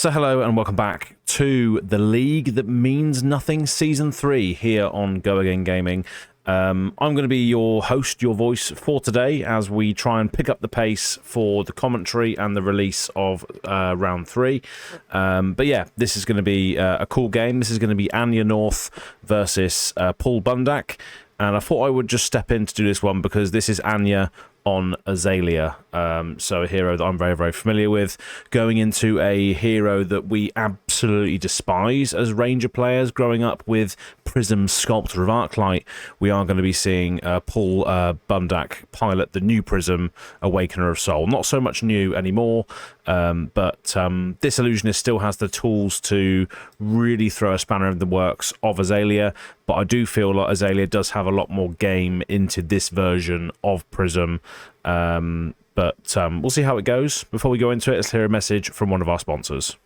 So hello and welcome back to the League That Means Nothing Season 3 here on Go Again Gaming. I'm going to be your host, your voice for today as we try and pick up the pace for the commentary and the release of Round 3. But yeah, this is going to be a cool game. This is going to be Anya North versus Paul Bundak. And I thought I would just step in to do this one because this is Anya on Azalea, so a hero that I'm very, very familiar with, going into a hero that we absolutely despise as Ranger players growing up with Prism, Sculptor of Arclight. We are going to be seeing Paul Bundak pilot the new Prism, Awakener of Soul. Not so much new anymore, but this illusionist still has the tools to really throw a spanner in the works of Azalea, but I do feel like Azalea does have a lot more game into this version of Prism. But we'll see how it goes. Before we go into it, let's hear a message from one of our sponsors.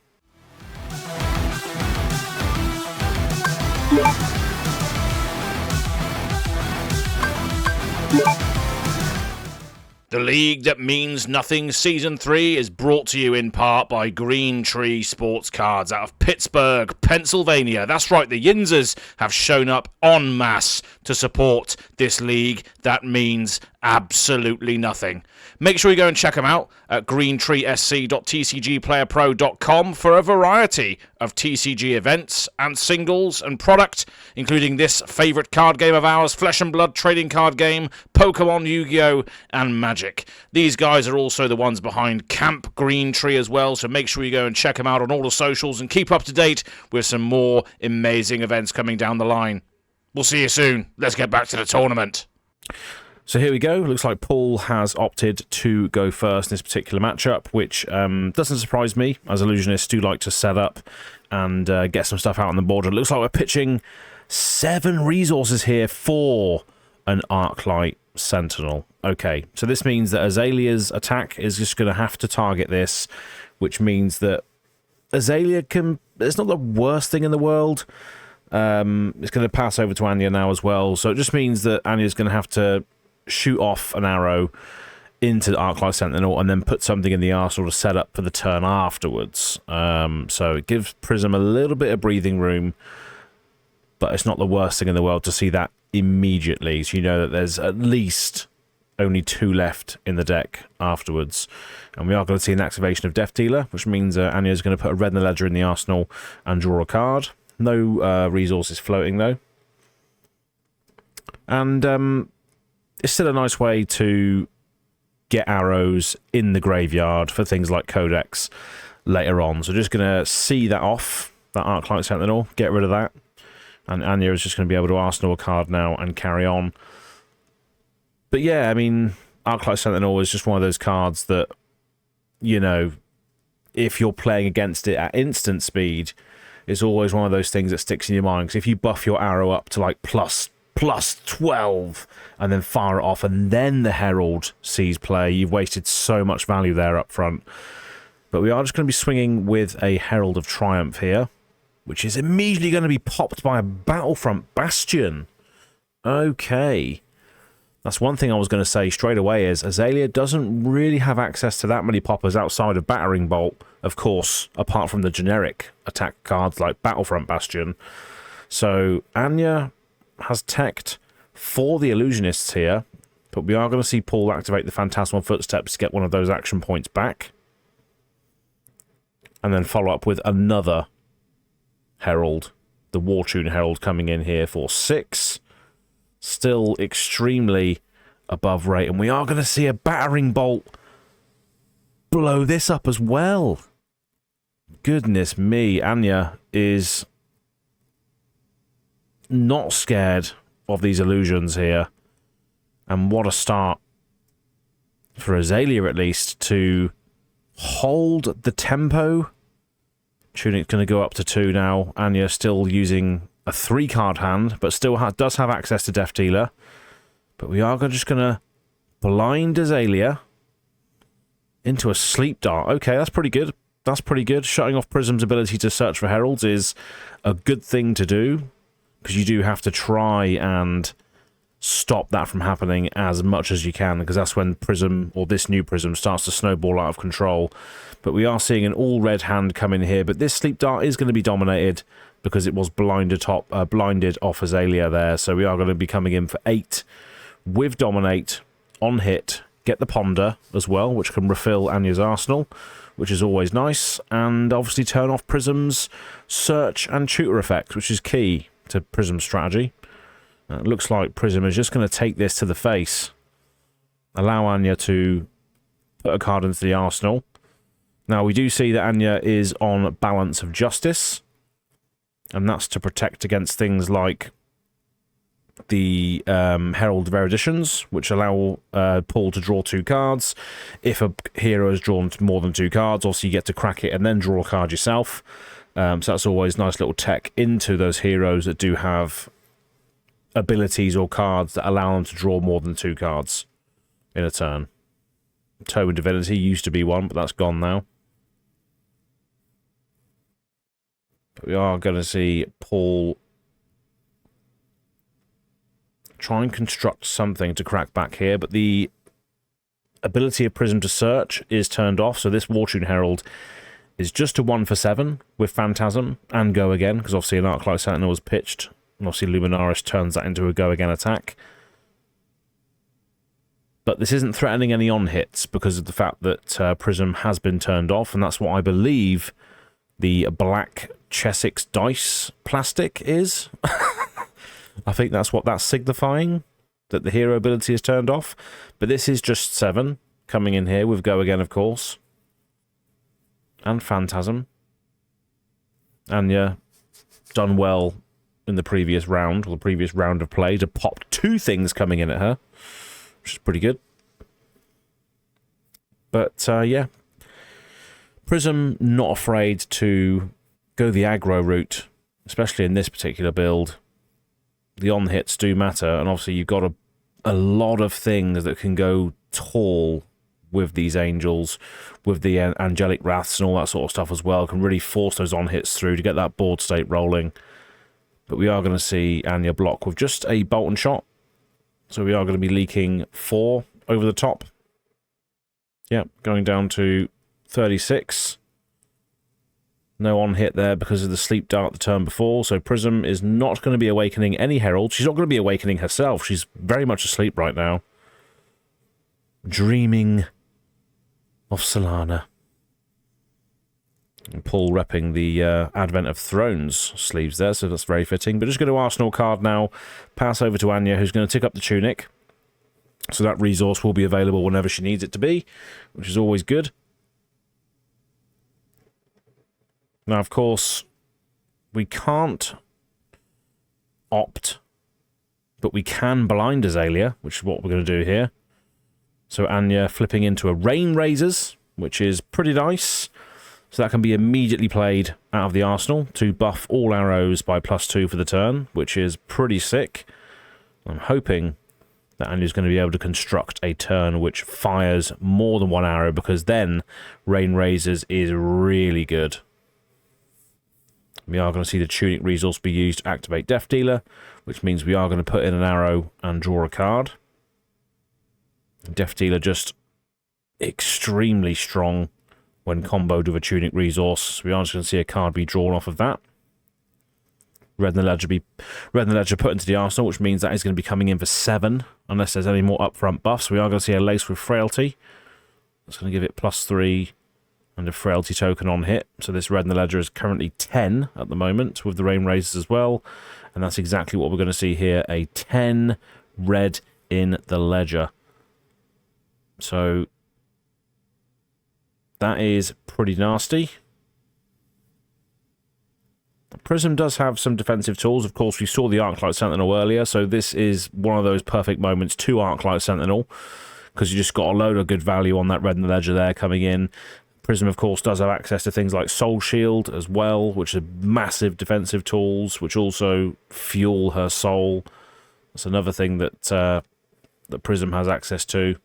The League That Means Nothing Season 3 is brought to you in part by Green Tree Sports Cards out of Pittsburgh, Pennsylvania. That's right, the Yinzers have shown up en masse to support this league that means absolutely nothing. Make sure you go and check them out at greentreesc.tcgplayerpro.com for a variety of TCG events and singles and product, including this favourite card game of ours, Flesh and Blood trading card game, Pokemon, Yu-Gi-Oh! And Magic. These guys are also the ones behind Camp Green Tree as well, so make sure you go and check them out on all the socials and keep up to date with some more amazing events coming down the line. We'll see you soon. Let's get back to the tournament. So here we go. Looks like Paul has opted to go first in this particular matchup, which doesn't surprise me, as illusionists do like to set up and get some stuff out on the board. It looks like we're pitching 7 resources here for an Arclight Sentinel. Okay, so this means that Azalea's attack is just going to have to target this, which means that Azalea can... It's not the worst thing in the world. It's going to pass over to Anya now as well, so it just means that Anya's going to have to shoot off an arrow into the Arclight Sentinel and then put something in the arsenal to set up for the turn afterwards. So it gives Prism a little bit of breathing room, but it's not the worst thing in the world to see that immediately. So you know that there's at least only 2 left in the deck afterwards. And we are going to see an activation of Death Dealer, which means Anya's going to put a red in the ledger in the arsenal and draw a card. No resources floating, though. And it's still a nice way to get arrows in the graveyard for things like Codex later on. So just going to see that off, that Arclight Sentinel, get rid of that. And Anya is just going to be able to arsenal a card now and carry on. But yeah, I mean, Arclight Sentinel is just one of those cards that, you know, if you're playing against it at instant speed, it's always one of those things that sticks in your mind. Because if you buff your arrow up to like plus 12 and then fire it off and then the Herald sees play, you've wasted so much value there up front. But we are just going to be swinging with a Herald of Triumph here, which is immediately going to be popped by a Battlefront Bastion. Okay. That's one thing I was going to say straight away is Azalea doesn't really have access to that many poppers outside of Battering Bolt, of course, apart from the generic attack cards like Battlefront Bastion. So Anya has teched for the illusionists here, but we are going to see Paul activate the Phantasmal Footsteps to get one of those action points back. And then follow up with another Herald, the Wartune Herald coming in here for 6. Still extremely above rate, and we are going to see a Battering Bolt blow this up as well. Goodness me, Anya is not scared of these illusions here. And what a start for Azalea, at least, to hold the tempo. Tunic's going to go up to 2 now. Anya still using a 3-card hand, but still does have access to Death Dealer. But we are just going to blind Azalea into a Sleep Dart. Okay, that's pretty good. That's pretty good. Shutting off Prism's ability to search for Heralds is a good thing to do, because you do have to try and stop that from happening as much as you can, because that's when Prism, or this new Prism, starts to snowball out of control. But we are seeing an all-red hand come in here, but this Sleep Dart is going to be dominated because it was blinded off Azalea there, so we are going to be coming in for 8 with Dominate on hit, get the Ponder as well, which can refill Anya's arsenal, which is always nice, and obviously turn off Prism's Search and Tutor effect, which is key to Prism's strategy. It looks like Prism is just going to take this to the face, allow Anya to put a card into the arsenal. Now, we do see that Anya is on Balance of Justice, and that's to protect against things like the Herald of Eruditions, which allow Paul to draw 2 cards. If a hero has drawn more than 2 cards, also you get to crack it and then draw a card yourself. So that's always nice little tech into those heroes that do have abilities or cards that allow them to draw more than 2 cards in a turn. Tome of Divinity used to be one, but that's gone now. But we are going to see Paul try and construct something to crack back here, but the ability of Prism to search is turned off, so this War Tune Herald is just a 1 for 7 with Phantasm and Go Again, because obviously an Arclight Sentinel was pitched, and obviously Luminaris turns that into a Go Again attack. But this isn't threatening any on-hits because of the fact that Prism has been turned off, and that's what I believe the black Chessex dice plastic is. I think that's what that's signifying, that the hero ability is turned off. But this is just 7 coming in here with Go Again, of course. And Phantasm. Anya done well in the previous round, or the previous round of play, to pop 2 things coming in at her, which is pretty good. But, yeah. Prism not afraid to go the aggro route, especially in this particular build. The on-hits do matter, and obviously you've got a lot of things that can go tall with these angels, with the angelic wraths and all that sort of stuff as well, can really force those on-hits through to get that board state rolling. But we are going to see Anya block with just a bolt and shot. So we are going to be leaking 4 over the top. Yep, going down to 36. No on-hit there because of the Sleep Dart the turn before, so Prism is not going to be awakening any Herald. She's not going to be awakening herself. She's very much asleep right now. Dreaming of Solana. And Paul repping the Advent of Thrones sleeves there, so that's very fitting. But just going to Arsenal card now, pass over to Anya, who's going to tick up the Tunic. So that resource will be available whenever she needs it to be, which is always good. Now, of course, we can't opt, but we can blind Azalea, which is what we're going to do here. So Anya flipping into a Rain Razors, which is pretty nice. So that can be immediately played out of the arsenal to buff all arrows by +2 for the turn, which is pretty sick. I'm hoping that Anya's going to be able to construct a turn which fires more than 1 arrow, because then Rain Razors is really good. We are going to see the Tunic resource be used to activate Death Dealer, which means we are going to put in an arrow and draw a card. Death Dealer just extremely strong when comboed with a Tunic resource. So we are just going to see a card be drawn off of that. Red in the Ledger put into the arsenal, which means that is going to be coming in for 7, unless there's any more upfront buffs. We are going to see a Lace with Frailty. That's going to give it +3 and a Frailty token on hit. So this Red in the Ledger is currently 10 at the moment, with the Rain Razors as well. And that's exactly what we're going to see here, a 10 Red in the Ledger. So that is pretty nasty. Prism does have some defensive tools. Of course, we saw the Arclight Sentinel earlier, so this is one of those perfect moments to Arclight Sentinel, because you just got a load of good value on that Red in the Ledger there coming in. Prism, of course, does have access to things like Soul Shield as well, which are massive defensive tools, which also fuel her soul. That's another thing that that Prism has access to.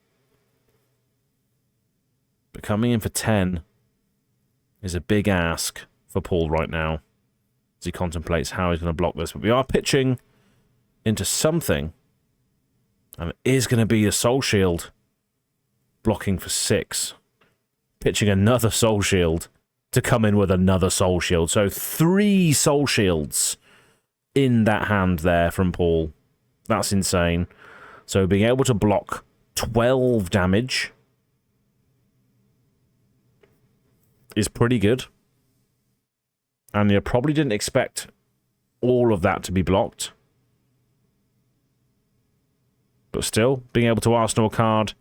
But coming in for 10 is a big ask for Paul right now, as he contemplates how he's going to block this. But we are pitching into something And it is going to be a Soul Shield. Blocking for 6. Pitching another Soul Shield to come in with another Soul Shield. So 3 Soul Shields in that hand there from Paul. That's insane. So being able to block 12 damage is pretty good. And you probably didn't expect all of that to be blocked. But still, being able to Arsenal a card.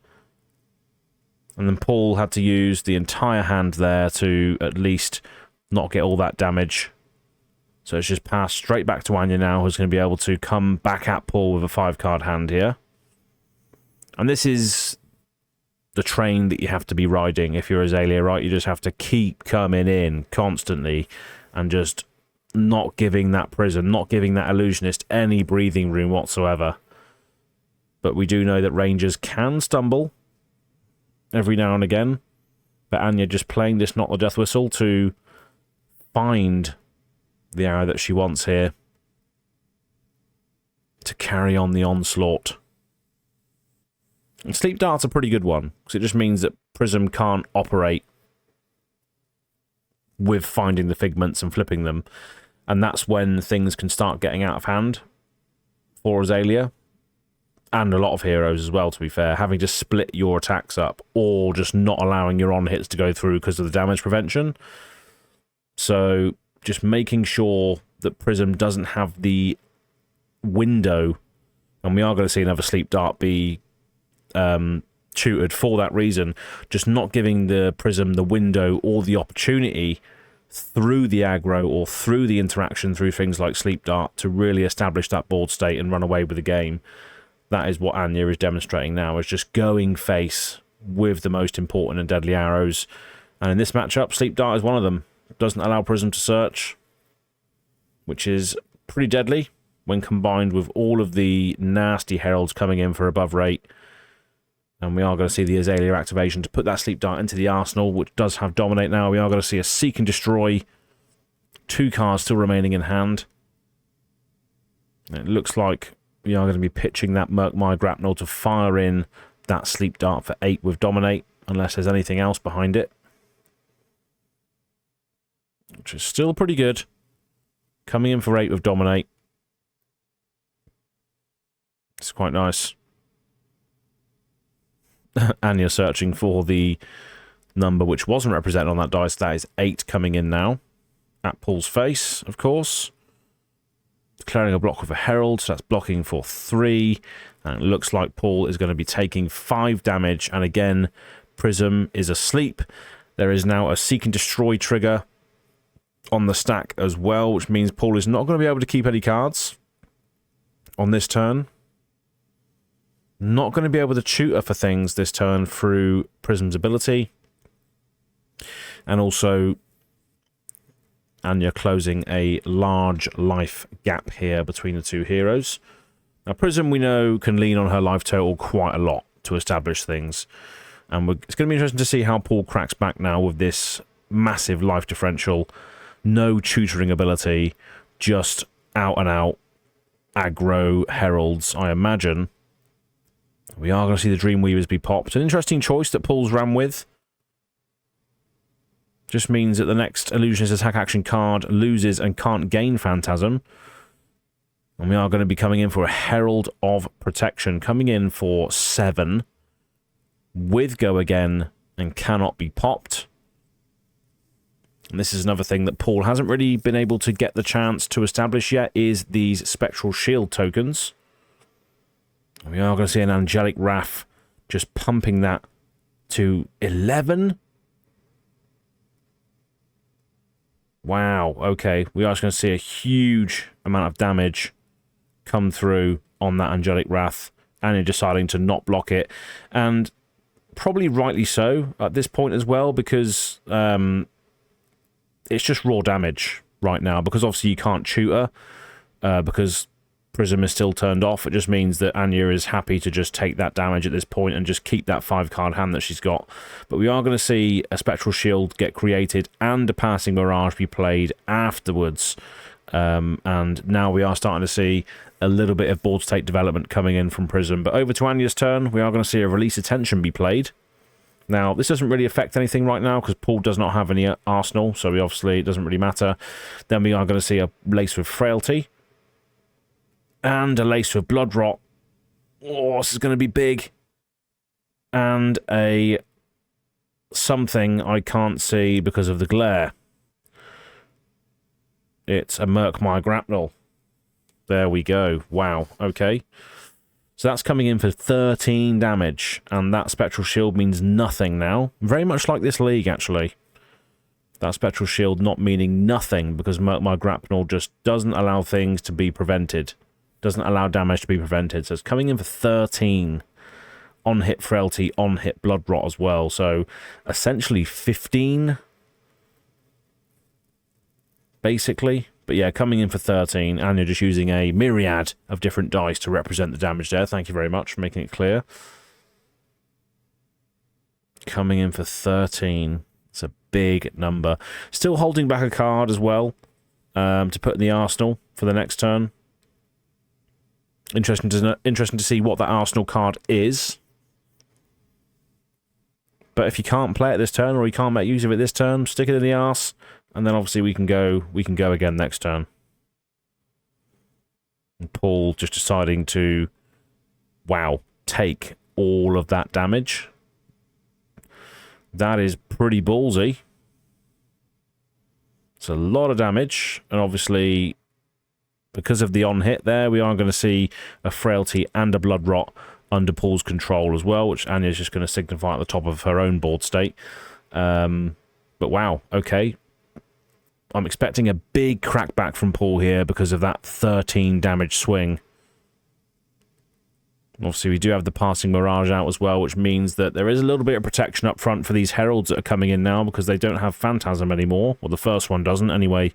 And then Paul had to use the entire hand there to at least not get all that damage. So it's just passed straight back to Anya now, who's going to be able to come back at Paul with a 5-card hand here. And this is the train that you have to be riding if you're Azalea, right? You just have to keep coming in constantly and just not giving that Prism, not giving that Illusionist any breathing room whatsoever. But we do know that Rangers can stumble every now and again. But Anya just playing this Not the Death Whistle to find the arrow that she wants here to carry on the onslaught. And Sleep Dart's a pretty good one, because it just means that Prism can't operate with finding the figments and flipping them. And that's when things can start getting out of hand for Azalea. And a lot of heroes as well, to be fair. Having to split your attacks up, or just not allowing your on-hits to go through because of the damage prevention. So just making sure that Prism doesn't have the window, and we are going to see another Sleep Dart be tutored for that reason, just not giving the Prism the window or the opportunity through the aggro or through the interaction through things like Sleep Dart to really establish that board state and run away with the game. That is what Anya is demonstrating now, is just going face with the most important and deadly arrows. And in this matchup, Sleep Dart is one of them. Doesn't allow Prism to search, which is pretty deadly when combined with all of the nasty heralds coming in for above rate. And we are going to see the Azalea activation to put that Sleep Dart into the arsenal, which does have Dominate now. We are going to see a Seek and Destroy. 2 cards still remaining in hand. It looks like we are going to be pitching that Murkmire Grapnel to fire in that Sleep Dart for 8 with Dominate, unless there's anything else behind it. Which is still pretty good. Coming in for 8 with Dominate. It's quite nice. Anya searching for the number which wasn't represented on that dice. That is 8 coming in now. At Paul's face, of course. Declaring a block with a Herald, so that's blocking for 3. And it looks like Paul is going to be taking 5 damage. And again, Prism is asleep. There is now a Seek and Destroy trigger on the stack as well, which means Paul is not going to be able to keep any cards on this turn. Not going to be able to tutor for things this turn through Prism's ability. And also Anya closing a large life gap here between the two heroes. Now Prism, we know, can lean on her life total quite a lot to establish things. And it's going to be interesting to see how Paul cracks back now with this massive life differential. No tutoring ability, just out and out aggro heralds, I imagine. We are going to see the Dreamweavers be popped. An interesting choice that Paul's ran with. Just means that the next Illusionist attack action card loses and can't gain Phantasm. And we are going to be coming in for a Herald of Protection. Coming in for 7. With Go Again and cannot be popped. And this is another thing that Paul hasn't really been able to get the chance to establish yet, is these Spectral Shield tokens. We are going to see an Angelic Wrath just pumping that to 11. Wow, okay. We are just going to see a huge amount of damage come through on that Angelic Wrath, and you're deciding to not block it. And probably rightly so at this point as well, because it's just raw damage right now, because obviously you can't tutor, because Prism is still turned off. It just means that Anya is happy to just take that damage at this point and just keep that 5-card hand that she's got. But we are going to see a Spectral Shield get created and a Passing Mirage be played afterwards And now we are starting to see a little bit of board state development coming in from Prism. But over to Anya's turn, we are going to see a release attention be played. Now, this doesn't really affect anything right now because Paul does not have any arsenal, so it doesn't really matter. Then we are going to see a lace with frailty and a lace with blood rot. Oh, this is going to be big. And a something I can't see because of the glare. It's a Murkmire Grapnel. There we go. Wow. Okay. So that's coming in for 13 damage, and that Spectral Shield means nothing now. Very much like this league, actually. That Spectral Shield not meaning nothing, because Murkmire Grapnel just doesn't allow things to be prevented. Doesn't allow damage to be prevented. So it's coming in for 13. On-hit Frailty, on-hit Blood Rot as well. So essentially 15, basically. But yeah, coming in for 13, and you're just using a myriad of different dice to represent the damage there. Thank you very much for making it clear. Coming in for 13. It's a big number. Still holding back a card as well to put in the arsenal for the next turn. Interesting to see what that arsenal card is. But if you can't play it this turn, or you can't make use of it this turn, stick it in the arse. And then obviously we can go again next turn. And Paul just deciding to, wow, take all of that damage. That is pretty ballsy. It's a lot of damage, and obviously because of the on-hit there, we are going to see a frailty and a blood rot under Paul's control as well, which Anya's just going to signify at the top of her own board state. But wow, okay. I'm expecting a big crackback from Paul here because of that 13 damage swing. Obviously, we do have the Passing Mirage out as well, which means that there is a little bit of protection up front for these Heralds that are coming in now because they don't have Phantasm anymore. Well, the first one doesn't anyway.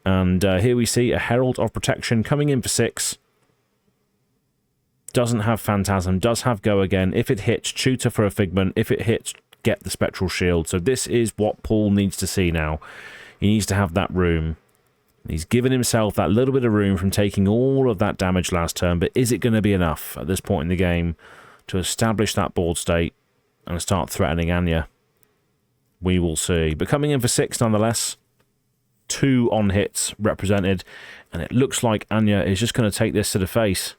And here we see a Herald of Protection coming in for 6. Doesn't have Phantasm, does have Go Again. If it hits, Tutor for a Figment. If it hits, get the Spectral Shield. So this is what Paul needs to see now. He needs to have that room. He's given himself that little bit of room from taking all of that damage last turn, but is it going to be enough at this point in the game to establish that board state and start threatening Anya? We will see. But coming in for 6 nonetheless. 2 on hits represented, and it looks like Anya is just going to take this to the face.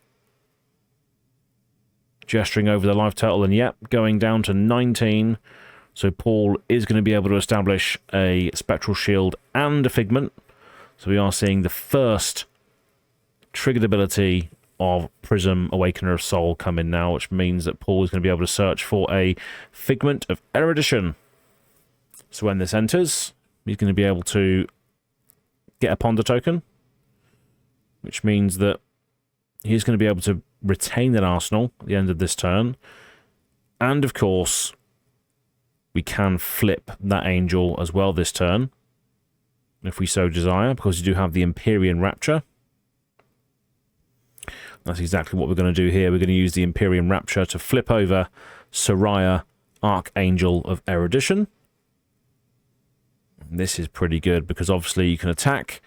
Gesturing over the life total, and yep, going down to 19. So Paul is going to be able to establish a Spectral Shield and a Figment. So we are seeing the first triggered ability of Prism, Awakener of Soul, come in now, which means that Paul is going to be able to search for a Figment of Erudition. So when this enters, he's going to be able to get a Ponder token, which means that he's going to be able to retain that arsenal at the end of this turn. And of course, we can flip that angel as well this turn, if we so desire, because you do have the Empyrean Rapture. That's exactly what we're going to do here. We're going to use the Empyrean Rapture to flip over Soraya, Archangel of Erudition. This is pretty good because obviously you can attack,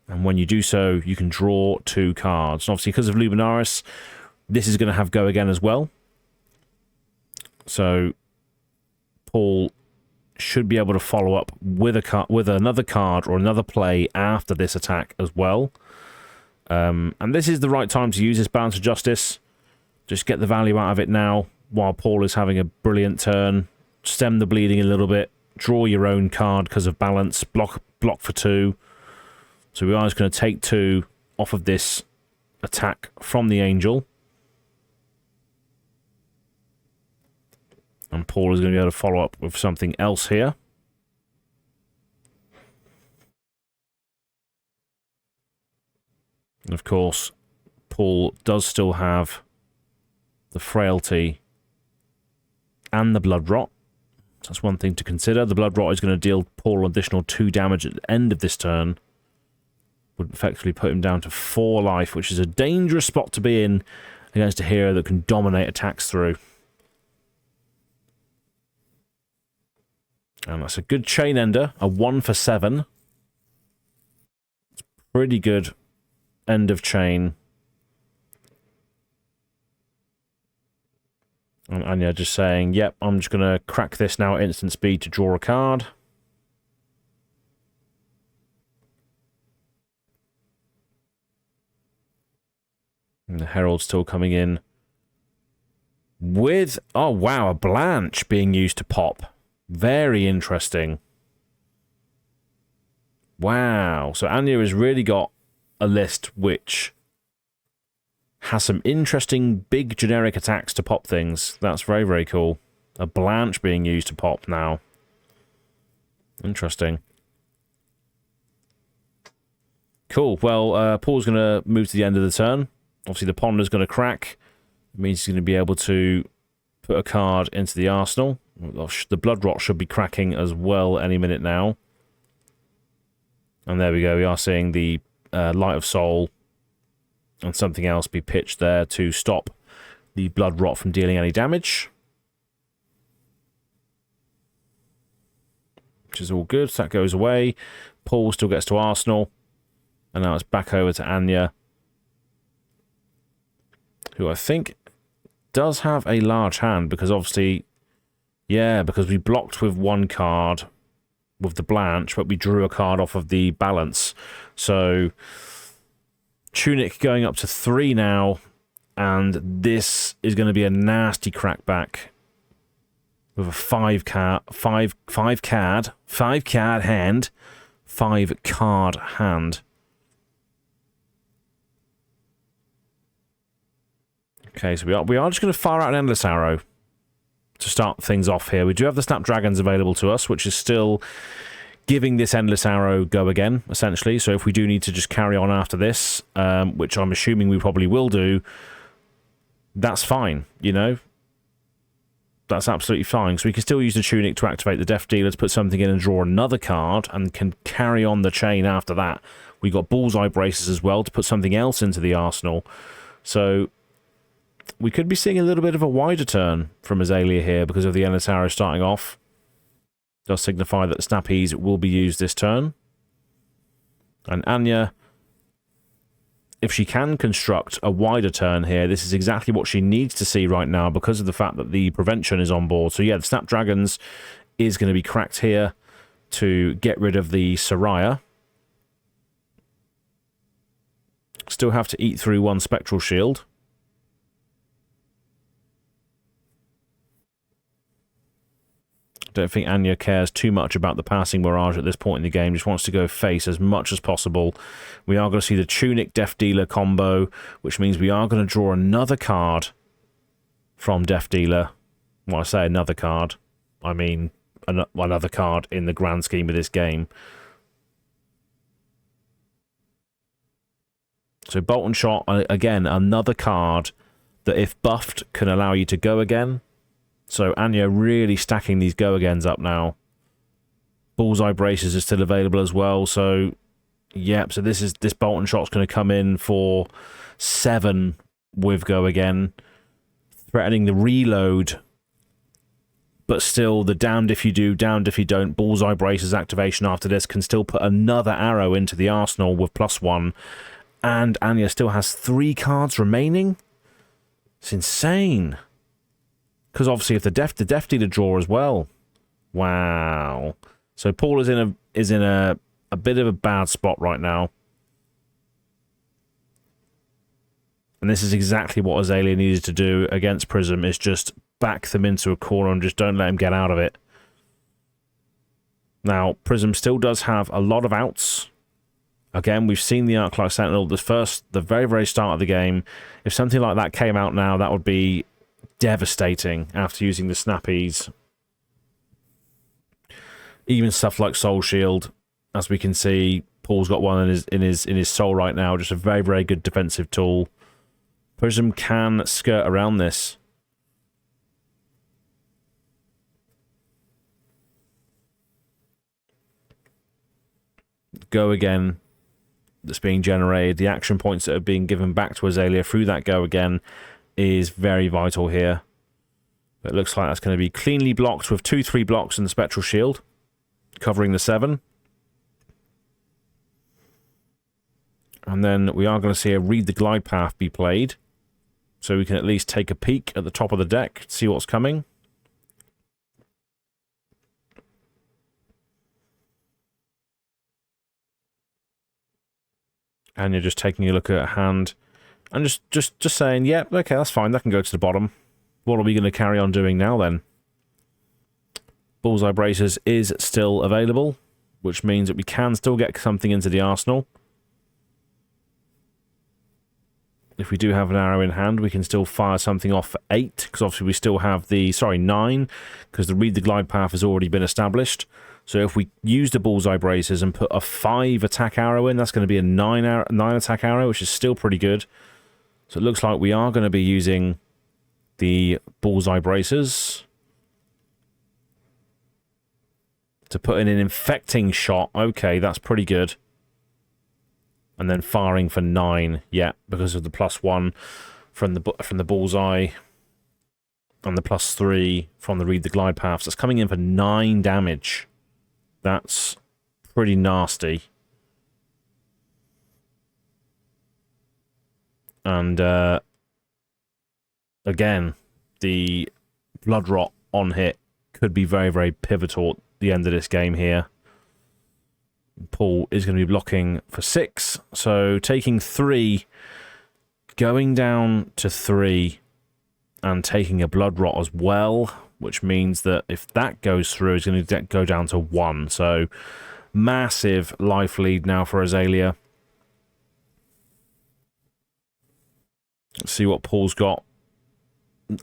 and when you do so, you can draw 2 cards. And obviously, because of Luminaris, this is going to have Go Again as well. So Paul should be able to follow up with another card or another play after this attack as well. And this is the right time to use this Balance of Justice. Just get the value out of it now while Paul is having a brilliant turn. Stem the bleeding a little bit. Draw your own card because of balance. Block for 2. So we are just going to take 2 off of this attack from the Angel. And Paul is going to be able to follow up with something else here. And of course, Paul does still have the Frailty and the Blood Rot. So that's one thing to consider. The Blood Rot is going to deal Paul an additional 2 damage at the end of this turn. Would effectively put him down to 4 life, which is a dangerous spot to be in against a hero that can dominate attacks through. And that's a good chain ender, a 1 for 7. It's Pretty good end of chain. And Anya just saying, yep, I'm just going to crack this now at instant speed to draw a card. And the Herald's still coming in with, oh wow, a Blanche being used to pop. Very interesting. Wow. So Anya has really got a list which has some interesting big generic attacks to pop things. That's very, very cool. A Blanche being used to pop now. Interesting. Cool. Well, Paul's going to move to the end of the turn. Obviously, the Ponder's going to crack. It means he's going to be able to put a card into the arsenal. The Blood Rot should be cracking as well any minute now. And there we go. We are seeing the Light of Soul and something else be pitched there to stop the Blood Rot from dealing any damage. Which is all good. So that goes away. Paul still gets to arsenal. And now it's back over to Anya, who I think does have a large hand, because obviously, yeah, because we blocked with one card with the Blanche, but we drew a card off of the balance. So Tunic going up to 3 now, and this is going to be a nasty crackback with a 5 card hand. Okay, so we are just going to fire out an Endless Arrow to start things off here. We do have the Snapdragons available to us, which is still giving this Endless Arrow go again, essentially. So if we do need to just carry on after this, which I'm assuming we probably will do, that's fine, you know? That's absolutely fine. So we can still use the Tunic to activate the Death Dealer to put something in and draw another card, and can carry on the chain after that. We got Bullseye Braces as well to put something else into the arsenal. So we could be seeing a little bit of a wider turn from Azalea here because of the Endless Arrow starting off. Does signify that the Snappies will be used this turn. And Anya, if she can construct a wider turn here, this is exactly what she needs to see right now because of the fact that the prevention is on board. So yeah, the Snapdragons is going to be cracked here to get rid of the Soraya. Still have to eat through one Spectral Shield. Don't think Anya cares too much about the passing barrage at this point in the game. Just wants to go face as much as possible. We are going to see the Tunic Death Dealer combo, which means we are going to draw another card from Death Dealer. When I say another card, I mean another card in the grand scheme of this game. So Bolt and Shot, again, another card that if buffed can allow you to go again. So Anya really stacking these go-agains up now. Bullseye Braces are still available as well. So, yep, so this Bolt and Shot's going to come in for 7 with go-again. Threatening the reload. But still, the damned if you do, damned if you don't. Bullseye Braces activation after this can still put another arrow into the arsenal with +1. And Anya still has 3 cards remaining. It's insane. Because obviously, if the Death Dealer draw as well, wow. So Paul is in a bit of a bad spot right now, and this is exactly what Azalea needed to do against Prism: is just back them into a corner and just don't let him get out of it. Now Prism still does have a lot of outs. Again, we've seen the Arclight Sentinel the very, very start of the game. If something like that came out now, that would be devastating after using the Snappies. Even stuff like Soul Shield, as we can see, Paul's got one in his soul right now. Just a very, very good defensive tool. Prism can skirt around this. Go again that's being generated. The action points that are being given back to Azalea through that go again is very vital here. But it looks like that's going to be cleanly blocked with 2/3 blocks and the Spectral Shield, covering the 7. And then we are going to see a Read the Glide Path be played. So we can at least take a peek at the top of the deck, see what's coming. And you're just taking a look at a hand and just saying, yeah, okay, that's fine, that can go to the bottom. What are we going to carry on doing now then? Bullseye Bracers is still available, which means that we can still get something into the arsenal. If we do have an arrow in hand, we can still fire something off for 8, because obviously we still have the, 9, because the Read the Glide Path has already been established. So if we use the Bullseye Bracers and put a 5 attack arrow in, that's going to be a 9 attack arrow, which is still pretty good. So it looks like we are going to be using the Bullseye Bracers to put in an infecting shot. Okay, that's pretty good. And then firing for 9, yeah, because of the +1 from the Bullseye and the +3 from the Read the Glide Paths. That's coming in for 9 damage. That's pretty nasty. And again, the Blood Rot on hit could be very, very pivotal at the end of this game here. Paul is going to be blocking for 6, so taking 3, going down to 3, and taking a Blood Rot as well, which means that if that goes through, it's going to go down to 1. So massive life lead now for Azalea. Let's see what Paul's got.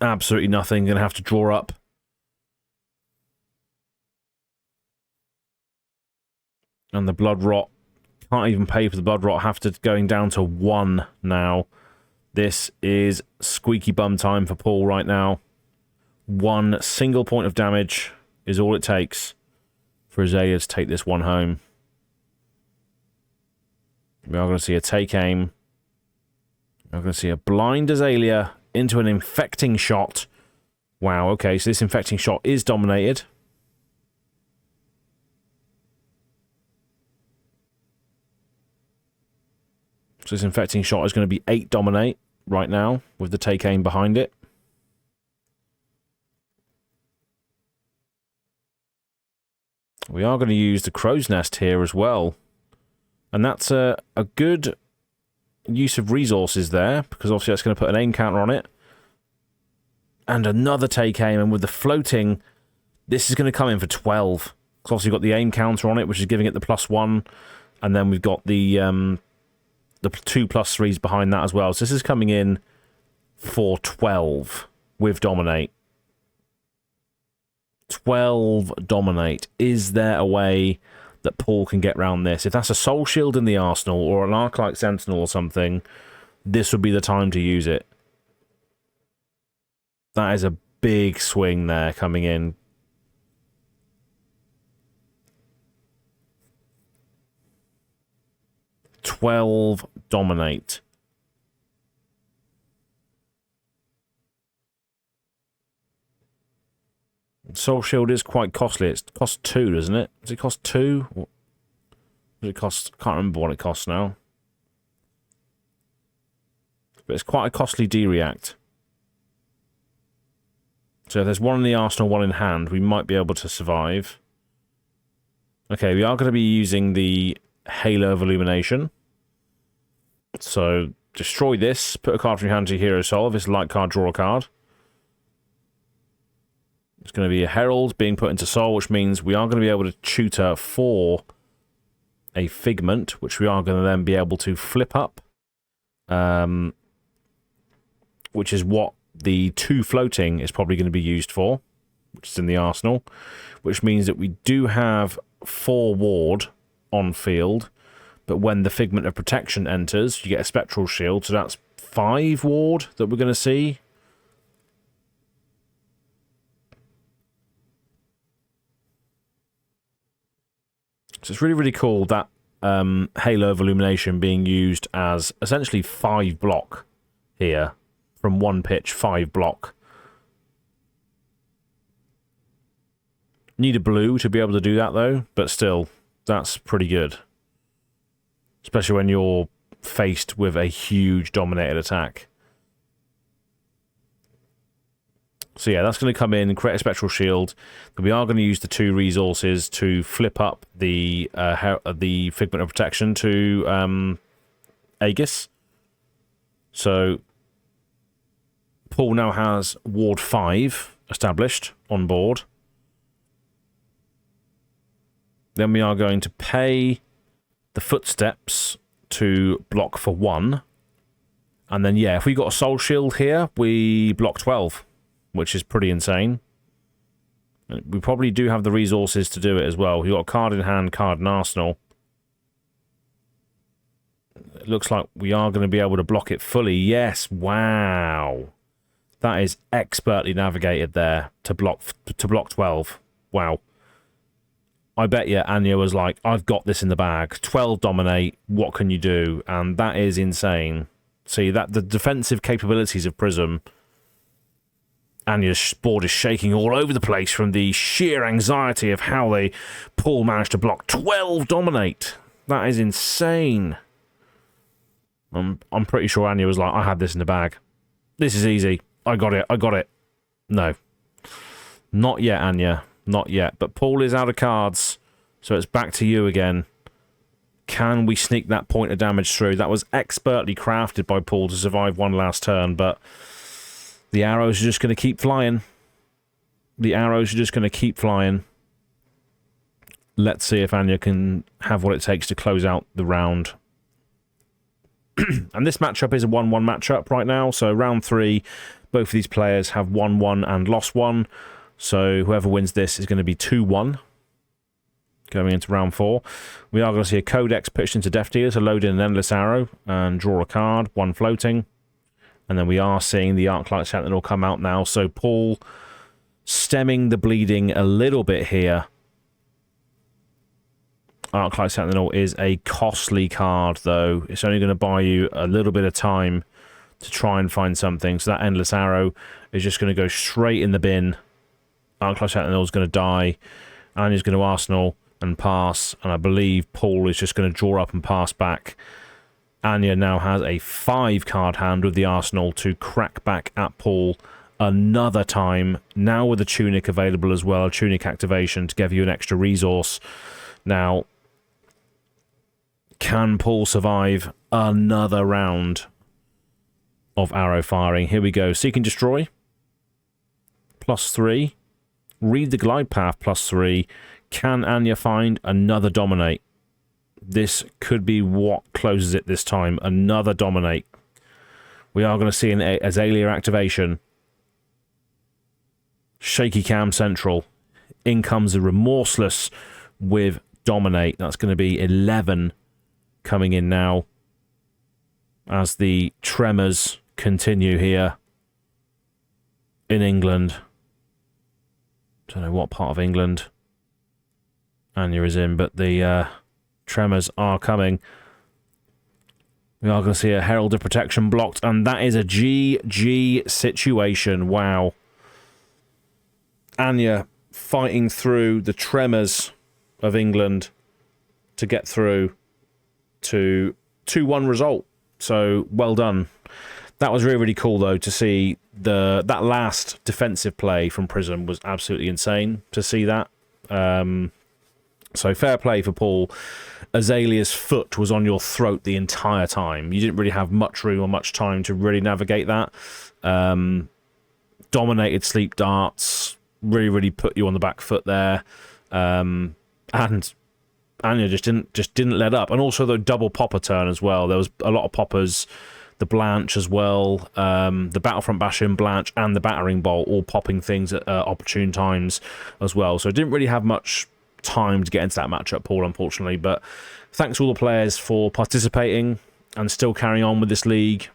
Absolutely nothing. Going to have to draw up. And the Blood Rot, can't even pay for the Blood Rot, have to going down to 1 now. This is squeaky bum time for Paul right now. 1 single point of damage is all it takes for Azalea to take this one home. We are going to see a take aim. We're going to see a blind Azalea into an infecting shot. Wow, okay, so this infecting shot is dominated. So this infecting shot is going to be 8 dominate right now with the take aim behind it. We are going to use the Crow's Nest here as well. And that's a good use of resources there, because obviously that's going to put an aim counter on it. And another take aim, and with the floating, this is going to come in for 12. Because obviously you've got the aim counter on it, which is giving it the +1. And then we've got the 2 +3s behind that as well. So this is coming in for 12 with Dominate. 12 Dominate. Is there a way that Paul can get around this? If that's a Soul Shield in the arsenal or an Arclight Sentinel or something, this would be the time to use it. That is a big swing there coming in. $12 Dominate. Soul Shield is quite costly. It costs 2, doesn't it? Does it cost 2? What does it cost? I can't remember what it costs now. But it's quite a costly D-React. So if there's one in the arsenal, one in hand, we might be able to survive. Okay, we are going to be using the Halo of Illumination. So destroy this, put a card from your hand to your hero soul. If it's a light card, draw a card. It's going to be a Herald being put into soul, which means we are going to be able to tutor for a Figment, which we are going to then be able to flip up. Which is what the 2 floating is probably going to be used for, which is in the arsenal. Which means that we do have 4 ward on field, but when the Figment of Protection enters, you get a Spectral Shield, so that's 5 ward that we're going to see. So it's really, really cool that Halo of Illumination being used as essentially 5 block here. From 1 pitch, 5 block. Need a blue to be able to do that though, but still, that's pretty good. Especially when you're faced with a huge dominated attack. So yeah, that's going to come in, create a spectral shield. We are going to use the 2 resources to flip up the Figment of Protection to Aegis. So Paul now has Ward 5 established on board. Then we are going to pay the Footsteps to block for 1. And then, yeah, if we got a Soul Shield here, we block 12. Which is pretty insane. We probably do have the resources to do it as well. We've got a card in hand, card in arsenal. It looks like we are going to be able to block it fully. Yes, wow. That is expertly navigated there to block 12. Wow. I bet you Anya was like, I've got this in the bag. 12 dominate, what can you do? And that is insane. See, that the defensive capabilities of Prism... Anya's board is shaking all over the place from the sheer anxiety of how Paul managed to block 12 dominate. That is insane. I'm pretty sure Anya was like, I had this in the bag. This is easy. I got it. No. Not yet, Anya. Not yet. But Paul is out of cards, so it's back to you again. Can we sneak that point of damage through? That was expertly crafted by Paul to survive one last turn, but... the arrows are just going to keep flying. The arrows are just going to keep flying. Let's see if Anya can have what it takes to close out the round. And this matchup is a 1-1 matchup right now. So round 3, both of these players have won 1 and lost 1. So whoever wins this is going to be 2-1. Going into round 4. We are going to see a Codex pitched into Death Dealer to load in an Endless Arrow and draw a card, 1 floating. And then we are seeing the Arclight Sentinel come out now. So Paul stemming the bleeding a little bit here. Arclight Sentinel is a costly card, though. It's only going to buy you a little bit of time to try and find something. So that Endless Arrow is just going to go straight in the bin. Arclight Sentinel is going to die. Anya's going to Arsenal and pass. And I believe Paul is just going to draw up and pass back. Anya now has a 5-card hand with the Arsenal to crack back at Paul another time. Now with a Tunic available as well, a Tunic activation to give you an extra resource. Now, can Paul survive another round of arrow firing? Here we go. Seek and Destroy. +3. Read the Glide Path. +3. Can Anya find another Dominate? This could be what closes it this time. Another Dominate. We are going to see an Azalea activation. Shaky Cam Central. In comes the Remorseless with Dominate. That's going to be 11 coming in now. As the tremors continue here in England. Don't know what part of England Anya is in, but the... tremors are coming. We are going to see a Herald of Protection blocked, and that is a GG situation. Wow. Anya fighting through the tremors of England to get through to 2-1 result. So, well done. That was really, really cool, though, to see that last defensive play from Prism was absolutely insane to see that. So fair play for Paul. Azalea's foot was on your throat the entire time. You didn't really have much room or much time to really navigate that. Dominated sleep darts. Really, really put you on the back foot there. And Anya just didn't let up. And also the double popper turn as well. There was a lot of poppers. The Blanche as well. The Battlefront Bastion, Blanche, and the Battering Bolt all popping things at opportune times as well. So it didn't really have much time to get into that matchup, Paul, unfortunately. But thanks to all the players for participating and still carrying on with this league.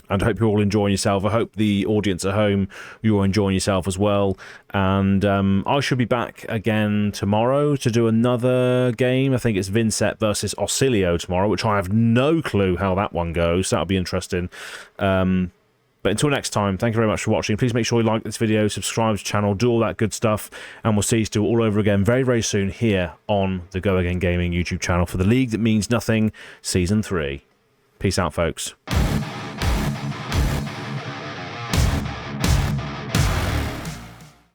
And I hope you're all enjoying yourself. I hope the audience at home, you're enjoying yourself as well. And I should be back again tomorrow to do another game. I think it's Vincent versus Auxilio tomorrow, which I have no clue how that one goes. That'll be interesting. But until next time, thank you very much for watching. Please make sure you like this video, subscribe to the channel, do all that good stuff. And we'll see you still all over again very, very soon here on the Go Again Gaming YouTube channel for the League That Means Nothing Season 3. Peace out, folks.